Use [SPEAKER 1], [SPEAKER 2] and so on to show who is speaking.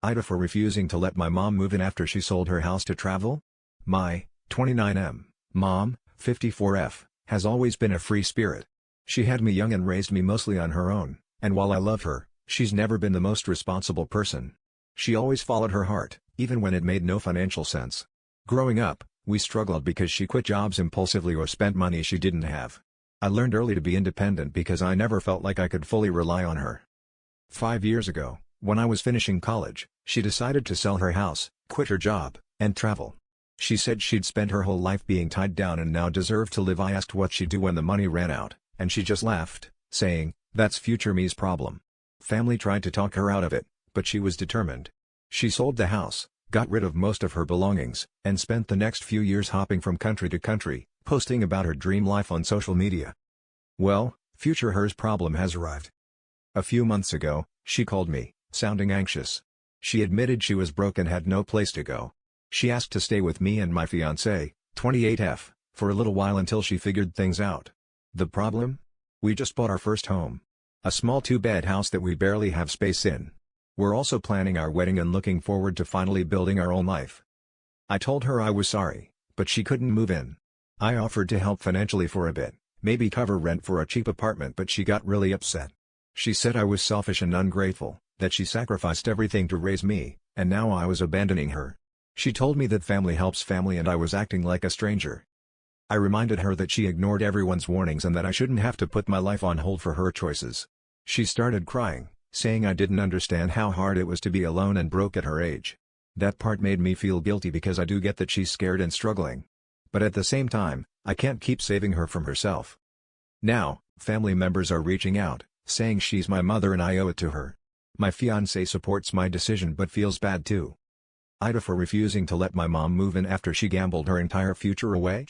[SPEAKER 1] Ida for refusing to let my mom move in after she sold her house to travel? My 29M mom, 54F, has always been a free spirit. She had me young and raised me mostly on her own, and while I love her, she's never been the most responsible person. She always followed her heart, even when it made no financial sense. Growing up, we struggled because she quit jobs impulsively or spent money she didn't have. I learned early to be independent because I never felt like I could fully rely on her. 5 years ago, when I was finishing college, she decided to sell her house, quit her job, and travel. She said she'd spent her whole life being tied down and now deserved to live. I asked what she'd do when the money ran out, and she just laughed, saying, "That's future me's problem." Family tried to talk her out of it, but she was determined. She sold the house, got rid of most of her belongings, and spent the next few years hopping from country to country, posting about her dream life on social media. Well, future her's problem has arrived. A few months ago, she called me, sounding anxious. She admitted she was broke and had no place to go. She asked to stay with me and my fiancé, 28F, for a little while until she figured things out. The problem? We just bought our first home. A small 2-bed house that we barely have space in. We're also planning our wedding and looking forward to finally building our own life. I told her I was sorry, but she couldn't move in. I offered to help financially for a bit, maybe cover rent for a cheap apartment, but she got really upset. She said I was selfish and ungrateful, that she sacrificed everything to raise me, and now I was abandoning her. She told me that family helps family and I was acting like a stranger. I reminded her that she ignored everyone's warnings and that I shouldn't have to put my life on hold for her choices. She started crying, saying I didn't understand how hard it was to be alone and broke at her age. That part made me feel guilty because I do get that she's scared and struggling. But at the same time, I can't keep saving her from herself. Now, family members are reaching out, saying she's my mother and I owe it to her. My fiancé supports my decision but feels bad too. Ida for refusing to let my mom move in after she gambled her entire future away?